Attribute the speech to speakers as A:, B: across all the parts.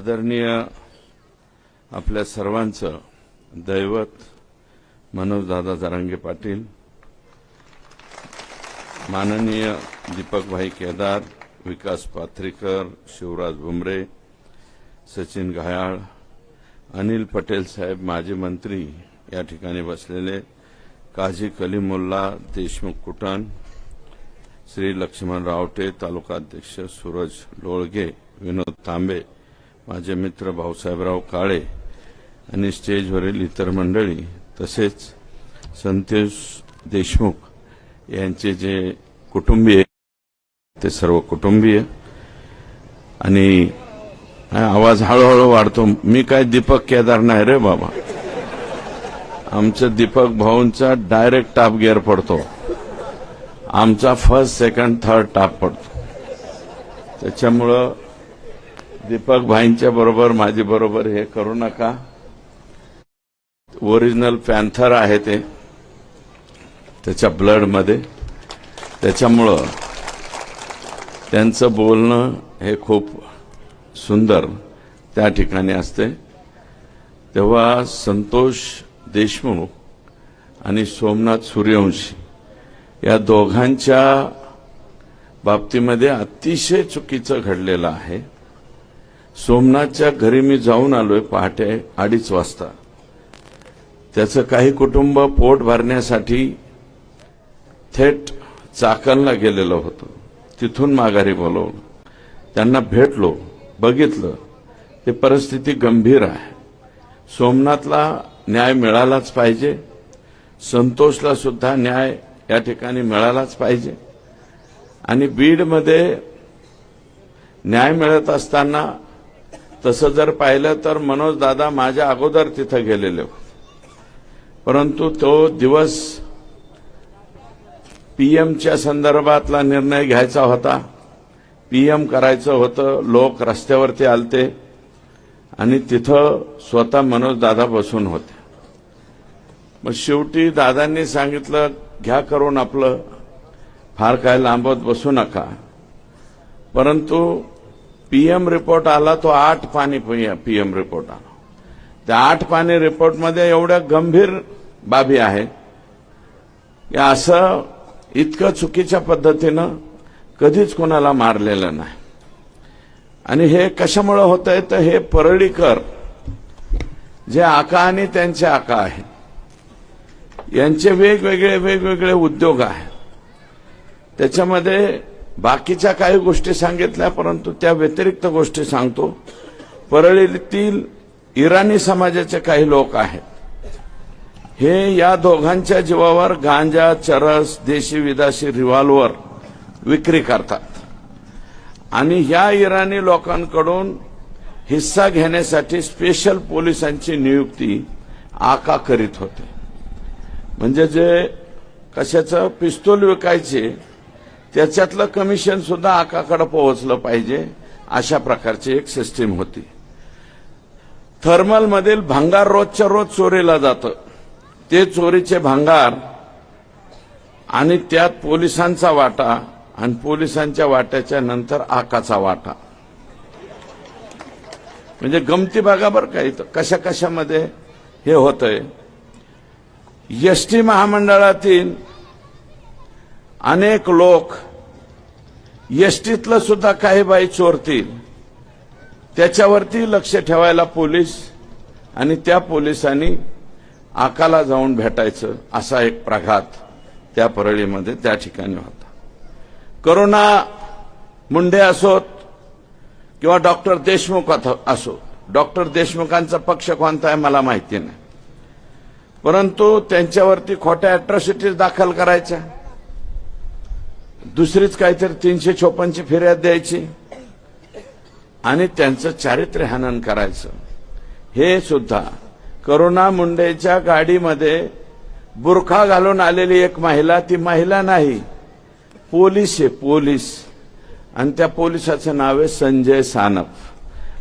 A: आदरणीय आपल्या सर्वांचं दैवत मनोजदादा जरांगे पाटील, माननीय दीपकभाई केदार, विकास पाथरीकर, शिवराज भुमरे, सचिन घायाळ, अनिल पटेल साहेब माजी मंत्री या ठिकाणी बसलेले, काझी कलीमुल्ला, देशमुख कुटण, श्री लक्ष्मण रावटे, तालुका अध्यक्ष सूरज लोळगे, विनोद तांबे, माझे मित्र भाऊसाहेबराव काळे आणि स्टेजवरील इतर मंडळी, तसेच संतोष देशमुख यांचे जे कुटुंबीय ते सर्व कुटुंबीय, आणि आवाज हळूहळू वाढतो. मी काय दीपक केदार नाही रे बाबा, आमचं दीपक भाऊंचा डायरेक्ट टॉप गिअर पडतो, आमचा फर्स्ट सेकंड थर्ड टॉप पडतो. त्याच्यामुळं दीपक भाईंच्या बरोबर माझी बरोबर हे करू नका. ओरिजिनल पॅन्थर आहे ते त्याच्या ब्लड मध्ये, त्याच्यामुळं त्यांचं बोलणं हे खूप सुंदर त्या ठिकाणी असते. तेव्हा संतोष देशमुख आणि सोमनाथ सूर्यवंशी या दोघांच्या बाबतीमध्ये अतिशय चुकीचं घडलेलं आहे. सोमनाथच्या घरी मी जाऊन आलोय पहाटे 2:30 वाजता. त्याचं काही कुटुंब पोट भरण्यासाठी थेट चाकणला गेलेलं होतं, तिथून माघारी बोलवलं, त्यांना भेटलो, बघितलं, ते परिस्थिती गंभीर आहे. सोमनाथला न्याय मिळालाच पाहिजे, संतोषला सुद्धा न्याय या ठिकाणी मिळालाच पाहिजे. आणि बीडमध्ये न्याय मिळत असताना तसं जर पाहिलं तर मनोज दादा माझ्या अगोदर तिथं गेलेले होते, परंतु तो दिवस पीएमच्या संदर्भातला निर्णय घ्यायचा होता, पीएम करायचं होतं. लोक रस्त्यावरती आलते आणि तिथं स्वतः मनोज दादा बसून होते. मग शेवटी दादांनी सांगितलं घ्या करून आपलं, फार काय लांबत बसू नका. परंतु पीएम रिपोर्ट आला, तो 8 पानी पीएम रिपोर्ट आला. त्या 8 पानी रिपोर्टमध्ये एवढ्या गंभीर बाबी आहेत की असं इतकं चुकीच्या पद्धतीनं कधीच कोणाला मारलेलं नाही. आणि हे कशामुळे होतंय तर हे परळीकर जे आका आणि त्यांचे आका आहेत, यांचे वेगवेगळे उद्योग आहेत. त्याच्यामध्ये बाकीच्या काही गोष्टी सांगितल्या, परंतु त्या व्यतिरिक्त गोष्टी सांगतो. परळीतील इराणी समाजाचे काही लोक आहेत, हे या दोघांच्या जीवावर गांजा, चरस, देशी विदेशी रिव्हॉल्वर विक्री करतात. आणि या इराणी लोकांकडून हिस्सा घेण्यासाठी स्पेशल पोलिसांची नियुक्ती आका करीत होते. म्हणजे जे कशाचं पिस्तूल विकायचे त्याच्यातलं कमिशन सुद्धा आकाकडे पोहोचलं पाहिजे, अशा प्रकारची एक सिस्टीम होती. थर्मलमधील भांगार रोजच्या रोज चोरीला जातं, ते चोरीचे भांगार आणि त्यात पोलिसांचा वाटा, आणि पोलिसांच्या वाट्याच्या नंतर आकाचा वाटा. म्हणजे गमती बघा बरं का इथं कशा कशामध्ये हे होतंय. एसटी महामंडळातील अनेक लोक एसटीतलं सुद्धा काही बाई चोरतील, त्याच्यावरती लक्ष ठेवायला पोलीस, आणि त्या पोलिसांनी आकाला जाऊन भेटायचं, असा एक प्रघात त्या परळीमध्ये त्या ठिकाणी होता. करुणा मुंडे असोत किंवा डॉक्टर देशमुख असो, डॉक्टर देशमुखांचा पक्ष कोणता आहे मला माहिती नाही, परंतु त्यांच्यावरती खोट्या अॅट्रॉसिटीज दाखल करायच्या, दुसरीच काहीतरी 356ची फिर्याद द्यायची आणि त्यांचं चारित्र्य हनन करायचं. हे सुद्धा करुणा मुंडेच्या गाडीमध्ये बुरखा घालून आलेली एक महिला, ती महिला नाही, पोलीस आहे, पोलीस. आणि त्या पोलिसाचं नाव आहे संजय सानप,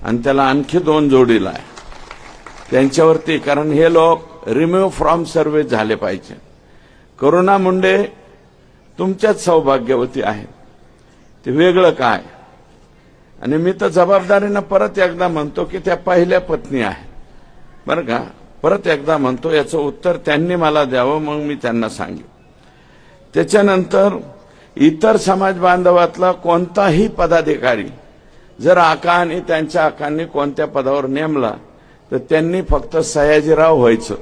A: आणि त्याला आणखी 2 जोडीला आहे त्यांच्यावरती, कारण हे लोक रिमूव्ह फ्रॉम सर्व्हिस झाले पाहिजे. करुणा मुंडे तुमच्याच सौभाग्यवती आहे, ते वेगळं काय. आणि मी तर जबाबदारीनं परत एकदा म्हणतो की त्या पहिल्या पत्नी आहे बरं का. परत एकदा म्हणतो, याचं उत्तर त्यांनी मला द्यावं, मग मी त्यांना सांगेन. त्याच्यानंतर इतर समाज बांधवातला कोणताही पदाधिकारी जर आका आणि त्यांच्या आकांनी कोणत्या पदावर नेमला तर त्यांनी फक्त सयाजीराव व्हायचं,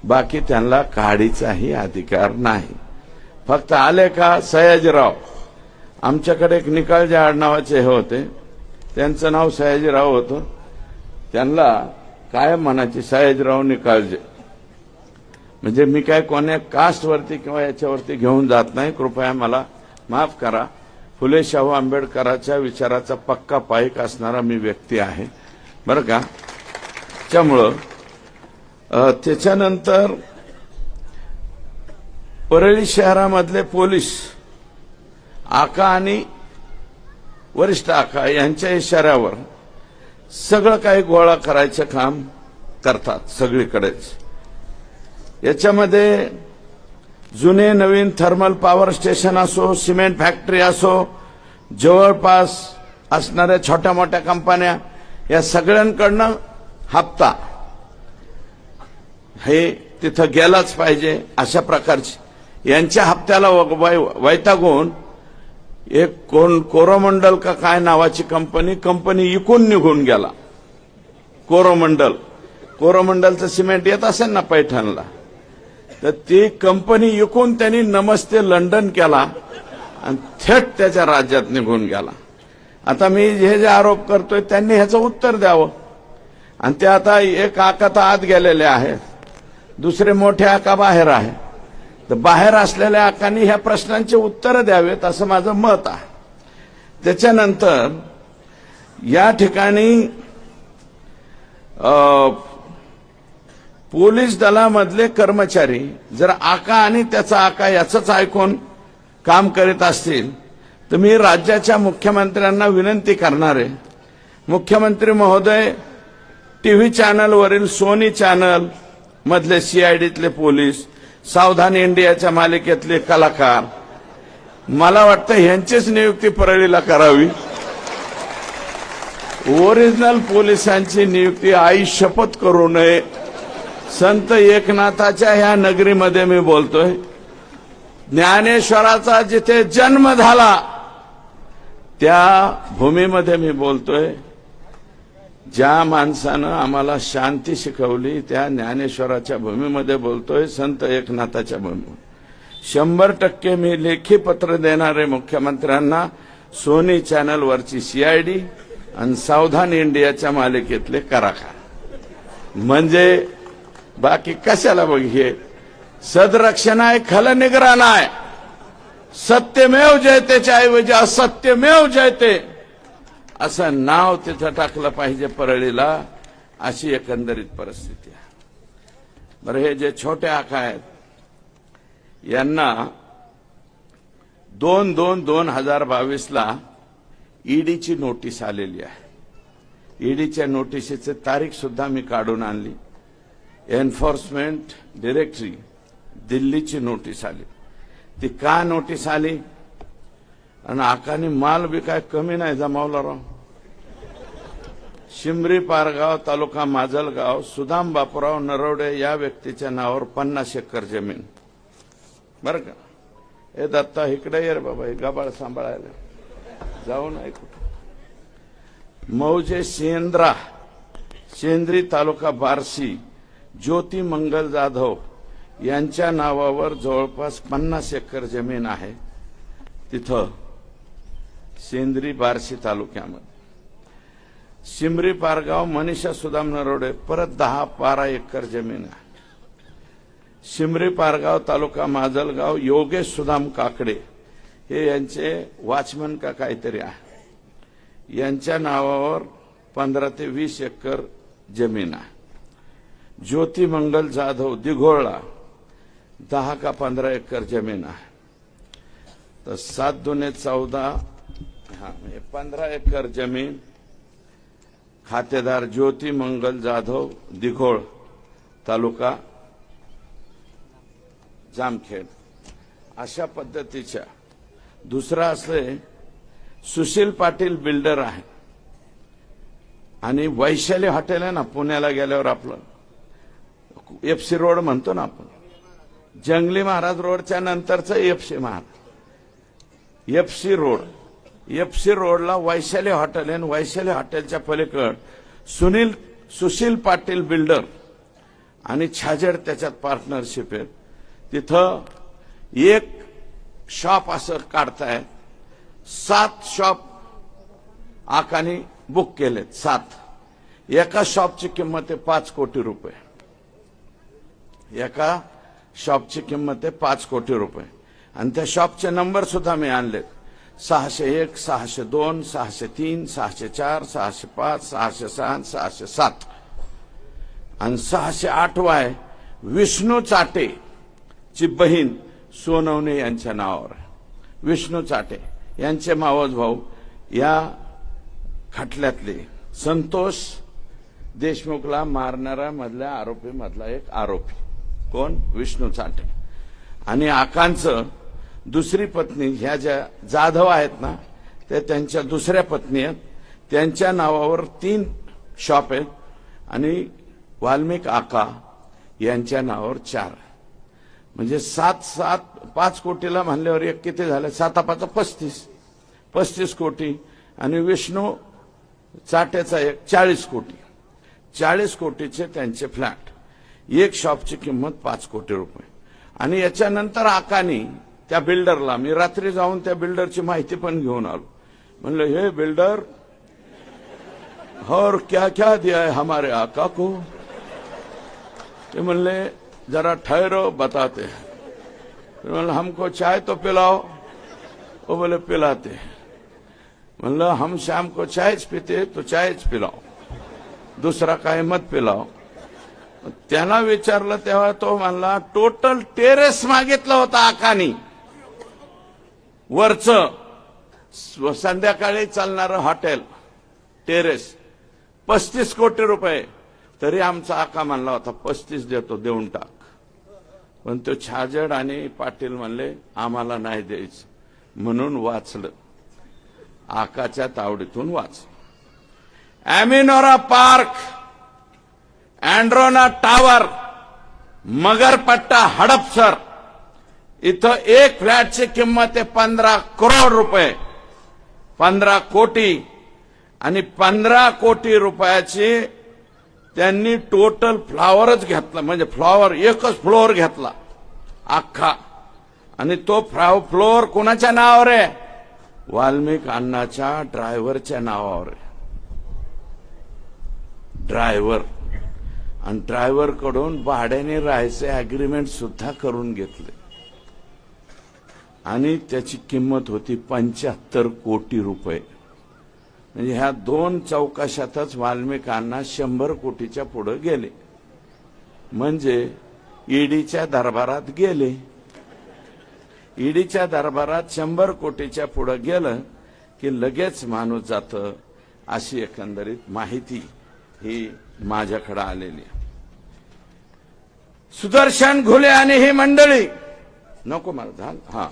A: बाकी त्यांना काढीचाही अधिकार नाही. फक्त आले का सयाजीराव. आमच्याकडे एक निकाळजे आडनावाचे हे होते, त्यांचं नाव सयाजीराव होतं. त्यांना कायम म्हणायचे सयाजीराव निकाळजे. म्हणजे मी काय कोण्या कास्टवरती किंवा याच्यावरती घेऊन जात नाही, कृपया मला माफ करा. फुले शाहू आंबेडकरांच्या विचाराचा पक्का पाईक असणारा मी व्यक्ती आहे बरं का. त्यामुळं त्याच्यानंतर परळी शहरामधले पोलीस आका आणि वरिष्ठ आका यांच्या इशाऱ्यावर सगळं काही गोळा करायचं काम करतात सगळीकडेच. याच्यामध्ये जुने नवीन थर्मल पॉवर स्टेशन असो, सिमेंट फॅक्टरी असो, जवळपास असणाऱ्या छोट्या मोठ्या कंपन्या, या सगळ्यांकडनं हप्ता हे तिथं गेलाच पाहिजे अशा प्रकारची यांच्या हप्त्याला वैतागून एक कोरोमंडल का काय नावाची कंपनी इकून निघून गेला. कोरोमंडलचं सिमेंट येत असेल ना पैठणला, तर ती कंपनी इकून त्यांनी नमस्ते लंडन केला आणि थेट त्याच्या राज्यात निघून गेला. आता मी हे जे आरोप करतोय त्यांनी ह्याचं उत्तर द्यावं. आणि ते आता एक आका तर आत गेलेले आहेत, दुसरे मोठे आका बाहेर आहे. तर बाहेर असलेल्या आकांनी ह्या प्रश्नांची उत्तरं द्यावेत असं माझं मत आहे. त्याच्यानंतर या ठिकाणी पोलीस दलामधले कर्मचारी जर आका आणि त्याचा आका याचंच ऐकून काम करीत असतील तर मी राज्याच्या मुख्यमंत्र्यांना विनंती करणार आहे, मुख्यमंत्री महोदय, टीव्ही चॅनलवरील सोनी चॅनल मधले सीआयडीतले पोलीस, सावधान इंडियाच्या मालिकेतले कलाकार, मला वाटतं ह्यांचीच नियुक्ती परळीला करावी. ओरिजिनल पोलिसांची नियुक्ती आई शपथ करू नये. संत एकनाथाच्या ह्या नगरीमध्ये मी बोलतोय, ज्ञानेश्वराचा जिथे जन्म झाला त्या भूमीमध्ये मी बोलतोय. ज्या माणसानं आम्हाला शांती शिकवली त्या ज्ञानेश्वराच्या भूमीमध्ये बोलतोय, संत एकनाथाच्या भूमीमध्ये. 100% मी लेखी पत्र देणारे मुख्यमंत्र्यांना, सोनी चॅनलवरची सीआयडी आणि सावधान इंडियाच्या मालिकेतले कलाकार. म्हणजे बाकी कशाला बघ, हे सदरक्षण आहे, खलनिग्रहण आहे. सत्यमेव जयतेच्या ऐवजी असत्यमेव जयते असं नाव तिथं टाकलं पाहिजे परळीला, अशी एकंदरीत परिस्थिती आहे. बरं, हे जे छोटे आका आहेत यांना 2/2/2022 ईडीची नोटीस आलेली आहे. ईडीच्या नोटिशीची तारीख सुद्धा मी काढून आणली. एन्फोर्समेंट डायरेक्टरी दिल्लीची नोटीस आली. ती का नोटीस आली? आणि आकानी माल बी काय कमी नाही जमावला राव. शिमरी पारगाव तालुका माजलगाव, सुदाम बापूराव नरवडे या व्यक्तीच्या नावावर 50 एकर जमीन. बरं का, हे दत्ता इकडे ये रे बाबा, हे गबाळ सांभाळायला जाऊ नाही कुठं. मौजे सेंद्री तालुका बार्शी, ज्योती मंगल जाधव यांच्या नावावर जवळपास 50 एकर जमीन आहे तिथं सेंद्री बार्शी तालुक्यामध्ये. शिमरी पारगाव मनीषा सुदाम नरोडे, परत 10-12 एकर जमीन आहे. शिमरी पारगाव तालुका माजलगाव, योगेश सुदाम काकडे हे यांचे वॉचमन का काहीतरी आहे, यांच्या नावावर 15 ते 20 एकर जमीन आहे. ज्योती मंगल जाधव दिघोळला 10 का 15 एकर जमीन आहे. तर 7 दुने 14, 15 एकर जमीन. खातेदार ज्योती मंगल जाधव, दिघोळ तालुका जामखेड. अशा पद्धतीच्या. दुसरा असले सुशील पाटील बिल्डर आहे, आणि वैशाली हॉटेल आहे ना पुण्याला गेल्यावर आपलं एफसी रोड म्हणतो ना आपण, जंगली महाराज रोडच्या नंतरचं एफसी रोडला वैशाली हॉटेल आहे. वैशाली हॉटेलच्या पलीकड सुशील पाटील बिल्डर आणि छाजेड त्याच्यात पार्टनरशिप आहे. तिथं एक शॉप असं काढतायत, 7 शॉप आकानी बुक केलेत. 7 एका शॉपची किंमत आहे 5 कोटी रुपये. एका शॉपची किंमत आहे 5 कोटी रुपये. आणि त्या शॉपचे नंबर सुद्धा मी आणलेत. 601, 602, 603, 604, 605, 606, 607 आणि 608 विष्णू चाटे ची बहीण सोनवणे यांच्या नावावर आहे. विष्णू चाटे यांचे मावस भाऊ या खटल्यातले संतोष देशमुखला मारणारा मधल्या आरोपी मधला एक आरोपी कोण, विष्णू चाटे. आणि आकांचं दुसरी पत्नी ह्या ज्या जाधव आहेत ना, ते त्यांच्या दुसऱ्या पत्नी आहेत. त्यांच्या नावावर 3 शॉप आहेत आणि वाल्मिक आका यांच्या नावावर 4. म्हणजे 5 कोटीला म्हणल्यावर एक किती झालं, 7 35 कोटी. आणि विष्णू चाटेचा एक 40 कोटी. 40 कोटीचे त्यांचे फ्लॅट, एक शॉपची किंमत 5 कोटी रुपये. आणि याच्यानंतर आकानी त्या बिल्डरला, मी रात्री जाऊन त्या बिल्डरची माहिती पण घेऊन आलो. म्हणलं हे बिल्डर और क्या क्या दिया है हमारे आका को. ते म्हणले जरा ठहरो बताते हैं. म्हणलं हमको चाय तो पिलाओ. वो बोले पिलाते. म्हणलं हम शाम को चाय पीते तो चाय पिलाओ, दुसरा काय मत पिलाओ. त्याला विचारलं तेव्हा तो म्हणला टोटल टेरेस मागितलं होतं आकानी, वरचं संध्याकाळी चालणारं हॉटेल टेरेस 35 कोटी रुपये. तरी आमचा आका म्हणला होता 35 देतो, देऊन टाक. पण तो छाजेड आणि पाटील म्हणले आम्हाला नाही द्यायचं, म्हणून वाचलं. आकाच्या तावडीतून वाचलं. अॅमिनोरा पार्क, अँड्रोना टावर, मगरपट्टा, हडपसर इथं एक फ्लॅटची किंमत आहे 15 करोड रुपये, 15 कोटी. आणि 15 कोटी रुपयाची त्यांनी टोटल फ्लॉवरच घेतला, म्हणजे फ्लॉवर एकच फ्लोअर घेतला अख्खा. आणि तो फ्लोअर कोणाच्या नावावर आहे, वाल्मिक अण्णाच्या ड्रायव्हरच्या नावावर आहे. ड्रायव्हर आणि ड्रायव्हर कडून भाड्याने राहायचे अग्रीमेंट सुद्धा करून घेतले. आणि त्याची किंमत होती 75 कोटी रुपये. म्हणजे ह्या 2 चौकशातच वाल्मिक अण्णा 100 कोटीच्या पुढे गेले. म्हणजे ईडीच्या दरबारात गेले. ईडीच्या दरबारात 100 कोटीच्या पुढे गेलं की लगेच माणूस जातं. अशी एकंदरीत माहिती ही माझ्याकडे आलेली. सुदर्शन घुले आणि ही मंडळी नको मला हा,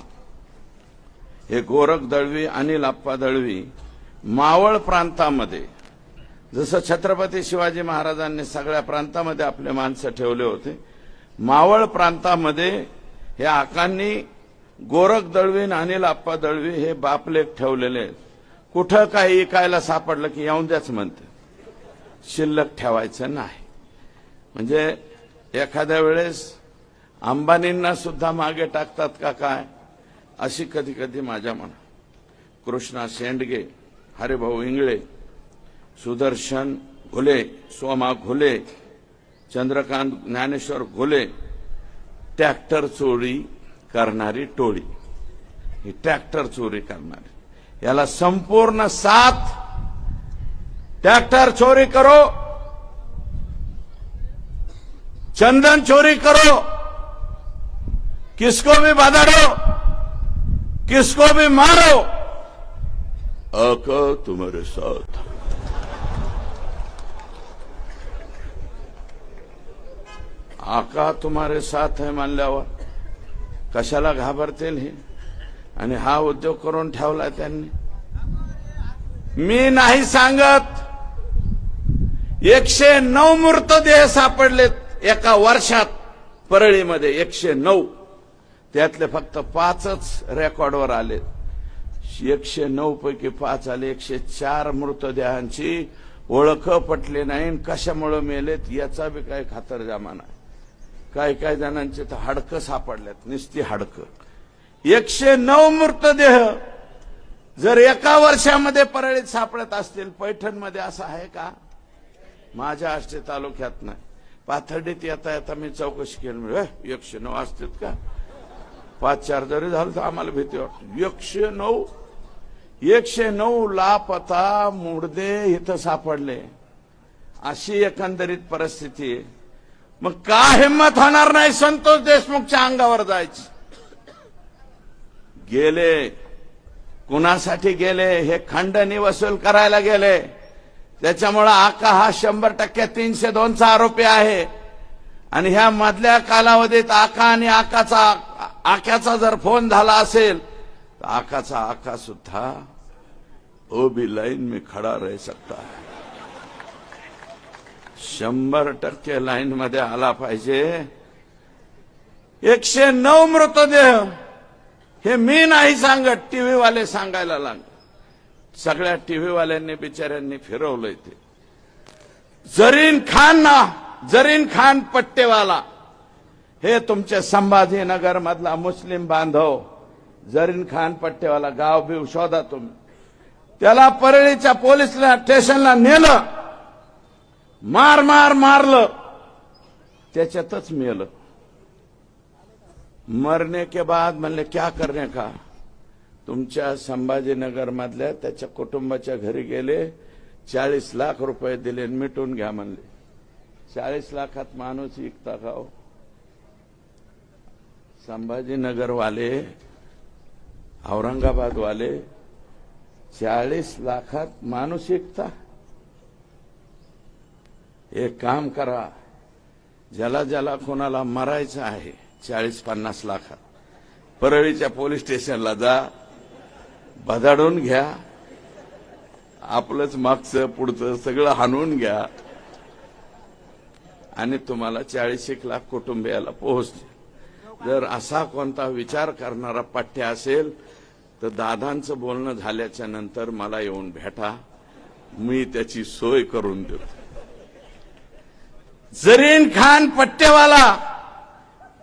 A: हे गोरख दळवी, अनिल आप्पा दळवी मावळ प्रांतामध्ये, जसं छत्रपती शिवाजी महाराजांनी सगळ्या प्रांतामध्ये आपले माणसं ठेवले होते, मावळ प्रांतामध्ये हे आकांनी गोरख दळवी आणि अनिल आप्पा दळवी हे बापलेख ठेवलेले आहेत. कुठं काही इकायला सापडलं की येऊन द्याच म्हणते, शिल्लक ठेवायचं नाही. म्हणजे एखाद्या वेळेस अंबानींना सुद्धा मागे टाकतात का काय, अशी कधी कधी माझ्या मनात. कृष्णा शेंडगे, हरिभाऊ इंगळे, सुदर्शन घुले, सोमा घुले, चंद्रकांत ज्ञानेश्वर घुले, ट्रॅक्टर चोरी करणारी टोळी, ही ट्रॅक्टर चोरी करणारी, याला संपूर्ण साथ. ट्रैक्टर चोरी करो, चंदन चोरी करो, किसको भी बधारो, किसको भी मारो, आका तुम्हारे साथ. आका तुम्हारे साथ है मानल्यावर कशाला घाबरतील हे. आणि हा उद्योग करून ठेवला त्यांनी. मी नाही सांगत, 109 मृतदेह सापडलेत एका वर्षात परळीमध्ये. 109. त्यातले फक्त 5च रेकॉर्डवर आले. 109 पैकी 5 आले. 104 मृतदेहांची ओळख पटली नाही. कशामुळे मेलेत याचा बी काही खातरजमा नाही. काही जणांचे तर हाडकं सापडल्यात, नुसती हाडकं. 109 मृतदेह जर एका वर्षामध्ये परळीत सापडत असतील, पैठणमध्ये असं आहे का? माझ्या आष्टे तालुक्यात नाही. पाथर्डीत येता येता मी चौकशी केली. 109 असतात का? 5-4 जरी झालं तर आम्हाला भीती वाटते. 109 लापता मुर्दे इथं सापडले. अशी एकंदरीत परिस्थिती आहे. मग का हिंमत होणार नाही संतोष देशमुखच्या अंगावर जायची? गेले कुणासाठी गेले? हे खंडणी वसूल करायला गेले. त्याच्यामुळे आका हा 100% 302चा आरोपी आहे. आणि ह्या मधल्या कालावधीत आका आणि आक्याचा जर फोन झाला असेल तर आकाचा आका सुद्धा ओबी लाइन में खड़ा रह सकता है. 100% लाईन मध्ये आला पाहिजे. 109 मृतदेह हे मी नाही सांगत, टीव्ही वाले सांगायला लागले. सगळ्या टीव्ही वाल्यांनी बिचाऱ्यांनी फिरवलंय ते. जरीन खान पट्टेवाला हे तुमचे संभाजीनगर मधला मुस्लिम बांधव. जरीन खान पट्टेवाला गाव बिव शोधा तुम्ही. त्याला परळीच्या पोलीस स्टेशनला नेलं, मारलं, त्याच्यातच मेलं. मरने के बाद म्हणले क्या करने का? तुमच्या संभाजीनगर मधल्या त्याच्या कुटुंबाच्या घरी गेले, 40 लाख रुपये दिले, मिटून घ्या म्हणले. 40 लाखात माणूस विकता का हो? संभाजीनगर वाले, औरंगाबाद वाले 40 लाखात माणूस विकता? एक काम करा, ज्याला कोणाला मरायचं आहे 40-50 लाखात, परळीच्या पोलीस स्टेशनला जा, बदाडून घ्या, आपलंच मागचं पुढचं सगळं हाणून घ्या आणि तुम्हाला 40 लाख कुटुंबियाला पोहोचते. जर असा कोणता विचार करणारा पठ्य असेल तर दादांचं बोलणं झाल्याच्या नंतर मला येऊन भेटा, मी त्याची सोय करून देतो. जरीन खान पट्टेवाला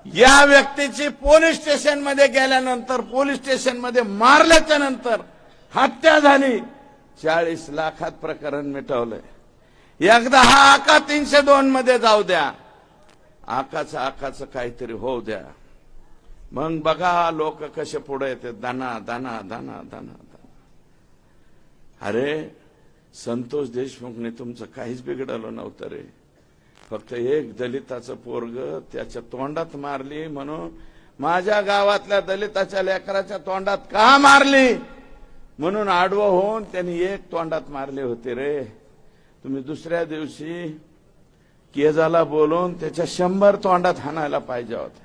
A: या व्यक्तीची पोलीस स्टेशनमध्ये गेल्यानंतर, पोलीस स्टेशनमध्ये मारल्याच्या नंतर हत्या झाली. 40 लाखात प्रकरण मिटवलंय. एकदा हा आका 302 मध्ये जाऊ द्या, आकाचं काहीतरी होऊ द्या, मग बघा लोक कसे पुढे येते. दाना. अरे संतोष देशमुखने तुमचं काहीच बिघडलं नव्हतं रे. फक्त एक दलिताचं पोरग त्याच्या तोंडात मारली म्हणून, माझ्या गावातल्या दलिताच्या लेकराच्या तोंडात का मारली म्हणून आडवं होऊन त्यांनी एक तोंडात मारले होते रे. तुम्ही दुसऱ्या दिवशी केजाला बोलून त्याच्या 100 तोंडात हाणायला पाहिजे होता.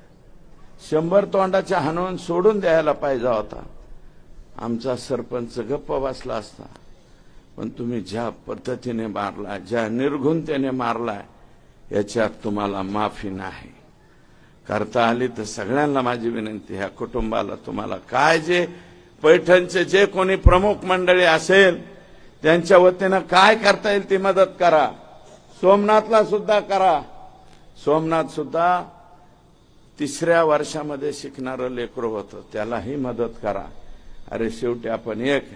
A: 100 तोंडाच्या हाणून सोडून द्यायला पाहिजे होता. आमचा सरपंच गप्प बसला असता. पण तुम्ही ज्या पद्धतीने मारलाय, ज्या निर्घुणतेने मारलाय, याच्यात तुम्हाला माफी नाही. करता आली तर सगळ्यांना माझी विनंती, ह्या कुटुंबाला तुम्हाला काय जे पैठणचे जे कोणी प्रमुख मंडळी असेल त्यांच्या वतीनं काय करता येईल ती मदत करा. सोमनाथला सुद्धा करा. सोमनाथ सुद्धा 3ऱ्या वर्षामध्ये शिकणारं लेकरं होतं, त्यालाही मदत करा. अरे शेवटी आपण एक,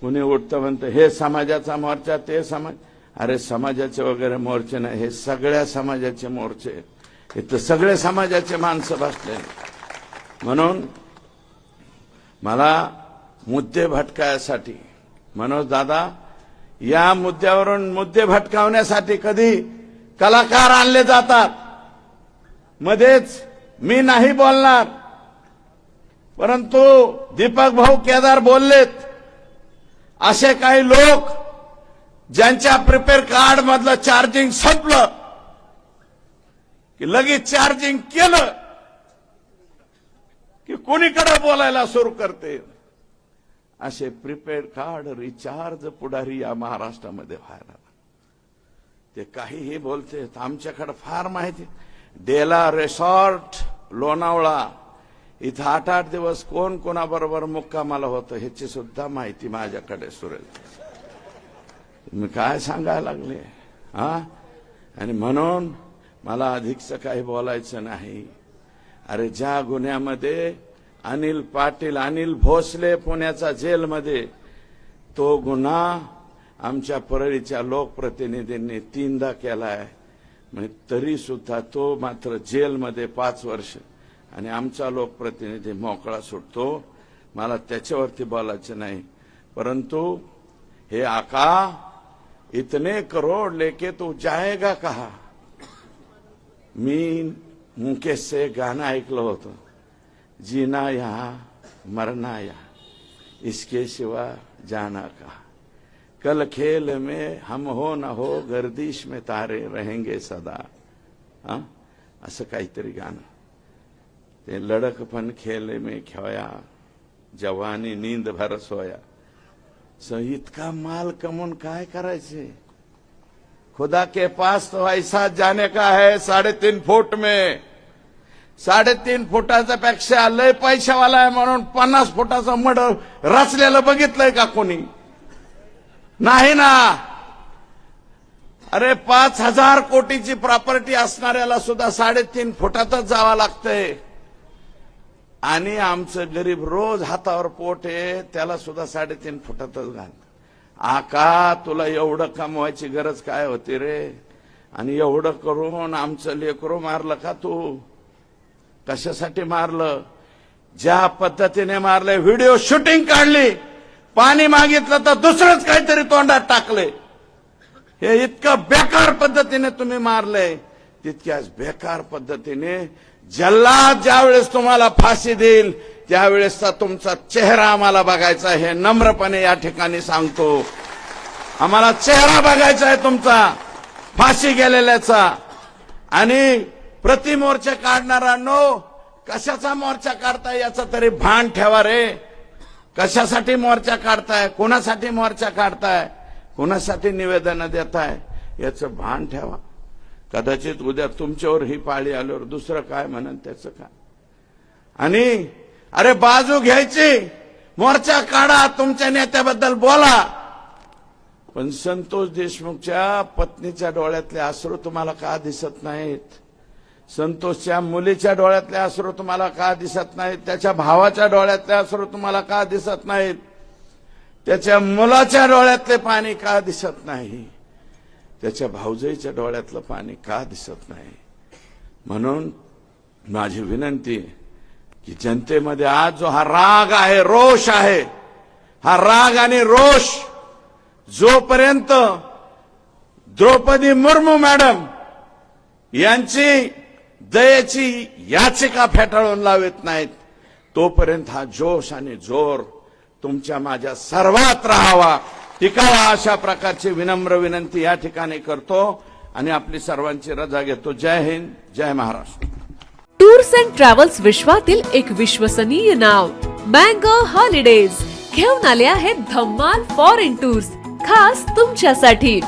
A: कुणी उठतं म्हणतं हे समाजाचा मोर्चा, ते समाज. अरे समाजाचे वगैरे मोर्चे नाही, हे सगळ्या समाजाचे मोर्चे. इथं सगळे समाजाचे माणसं बसले. म्हणून मला मुद्दे भटकायसाठी, मनोज दादा, या मुद्द्यावरून मुद्दे भटकावण्यासाठी कधी कलाकार आणले जातात. मध्येच मी नाही बोलणार, परंतु दीपक भाऊ केदार बोललेत. असे काही लोक ज्यांच्या प्रिपेअर कार्ड मधलं चार्जिंग संपलं की लगेच चार्जिंग केलं की कोणीकडे बोलायला सुरू करते. असे प्रिपेड कार्ड रिचार्ज पुढारी या महाराष्ट्रामध्ये व्हायला. ते काहीही बोलते. आमच्याकडे फार माहिती. डेला रिसॉर्ट लोणावळा इथं 8-8 दिवस कोण कोणाबरोबर मुक्कामाला होतं ह्याची सुद्धा माहिती माझ्याकडे. सुरेल मी काय सांगायला लागले हा. आणि म्हणून मला अधिकचं काही बोलायचं नाही. अरे ज्या गुन्ह्यामध्ये अनिल पाटील, अनिल भोसले पुण्याचा जेलमध्ये, तो गुन्हा आमच्या परळीच्या लोकप्रतिनिधींनी 3दा केलाय. म्हणजे तरी सुद्धा तो मात्र जेलमध्ये 5 वर्ष आणि आमचा लोकप्रतिनिधी मोकळा सुटतो. मला त्याच्यावरती बोलायचं नाही. परंतु हे आका इतने करोड लेके तू जाएगा कहा. मी मुकेश से गाणं ऐकलं होतं, जीना यहाँ मरना यहाँ, इसके सिवा जाना कहा. कल खेल में हम हो न हो, गर्दिश में तारे रहेंगे सदा. हा असं काहीतरी गाणं. ते लड़कपन खेल में खोया, जवानी नींद भर सोया. इतका माल कमवून काय करायचे. खुदा के पास तो ऐसा जाने का है 3.5 फूट में. 3.5 फुटाच्या पेक्षा लय पैशावाला आहे म्हणून 50 फुटाचं मड रचलेलं बघितलंय का कोणी. नाही ना. अरे 5,000 कोटीची प्रॉपर्टी असणाऱ्याला सुद्धा 3.5 फुटातच जावं लागतंय. आणि आमचं गरीब रोज हातावर पोट आहे त्याला सुद्धा 3.5 फुटातच घाल. आका तुला एवढं कमवायची गरज काय होती रे. आणि एवढं करून आमचं लेकरू मारलं का तू. कशासाठी मारलं. ज्या पद्धतीने मारले, व्हिडिओ शूटिंग काढली, पाणी मागितलं तर दुसरंच काहीतरी तोंडात टाकले. हे इतकं बेकार पद्धतीने तुम्ही मारले. तितक्याच बेकार पद्धतीने जल्लाद ज्यावेळेस तुम्हाला फाशी देईल त्यावेळेसचा तुमचा चेहरा आम्हाला बघायचा. हे नम्रपणे या ठिकाणी सांगतो. आम्हाला चेहरा बघायचा आहे तुमचा फाशी गेलेल्याचा. आणि प्रतिमोर्चा काढणाऱ्यांनो, कशाचा मोर्चा काढताय याचा तरी भान ठेवा रे. कशासाठी मोर्चा काढताय, कोणासाठी मोर्चा काढताय, कोणासाठी निवेदन देताय याचं भान ठेवा. कदाचित उद्या तुमच्यावर ही पाळी आल्यावर दुसरं काय म्हणन त्याचं काय. आणि अरे बाजू घ्यायची, मोर्चा काढा, तुमच्या नेत्याबद्दल बोला. पण संतोष देशमुखच्या पत्नीच्या डोळ्यातले अश्रू तुम्हाला का दिसत नाहीत. संतोषच्या मुलीच्या डोळ्यातले अश्रू तुम्हाला का दिसत नाहीत. त्याच्या भावाच्या डोळ्यातले अश्रू तुम्हाला का दिसत नाहीत. त्याच्या मुलाच्या डोळ्यातले पाणी का दिसत नाही. त्याच्या भाऊजाईच्या डोळ्यातलं पाणी का दिसत नाही. म्हणून माझी विनंती की जनतेमध्ये आज जो हा राग आहे, रोष आहे, हा राग आणि रोष जोपर्यंत द्रौपदी मुर्मू मॅडम यांची दयेची याचिका फेटाळून लावत नाहीत तोपर्यंत हा जोश आणि जोर तुमच्या माझ्या सर्वात राहावा, टिकावा. अशा प्रकारची विनम्र विनंती या ठिकाणी करतो आणि आपली सर्वांची रजा घेतो. जय हिंद, जय महाराष्ट्र.
B: टूर्स अँड ट्रॅव्हल्स विश्वातील एक विश्वसनीय नाव मँगो हॉलिडेज घेऊन आले आहेत धम्माल फॉरेन टूर्स खास तुमच्यासाठी.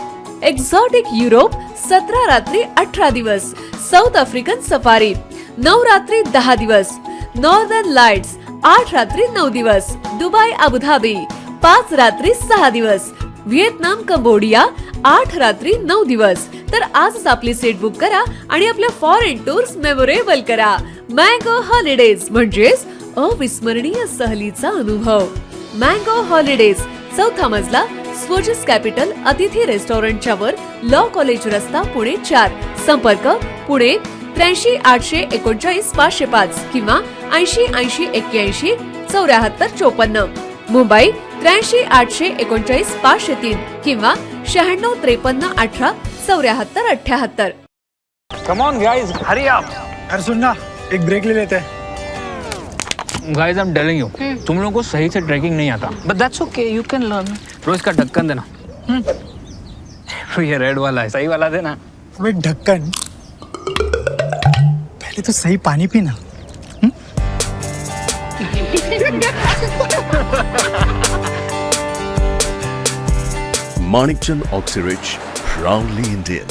B: एक्झॉटिक युरोप 17 रात्री 18 दिवस, साऊथ आफ्रिकन सफारी 9 रात्री 10 दिवस, नॉर्दर्न लाईट्स 8 रात्री 9 दिवस, दुबई अबुधाबी 5 रात्री 6 दिवस, व्हिएतनाम कंबोडिया 8 रात्री 9 दिवस. तर आजच आपली सीट बुक करा आणि आपल्या फॉरेन टूर्स मेमोरेबल करा. मँगो हॉलिडेज म्हणजेच अविस्मरणीय सहलीचा अनुभव. मँगो हॉलिडेज, 4था मजला, स्वोजस कॅपिटल अतिथी रेस्टॉरंटच्या वर, लॉ कॉलेज रस्ता, पुणे 4. संपर्क पुणे 83 839 505 किंवा 80 80 81 74 54. मुंबई 83 839 503 किंवा 96 53 18 74 78.
C: Come on guys, hurry up.
D: यार सुन ना, एक ब्रेक ले लेते हैं.
C: Guys, I'm telling you, तुम लोगों को सही से ट्रैकिंग नहीं आता.
E: But that's okay, you can learn.
C: रोज का ढक्कन देना. ये रेड वाला है, सही वाला देना.
D: अबे ढक्कन, पहले तो सही पानी पीना.
E: Manikchand Oxyrich, proudly Indian.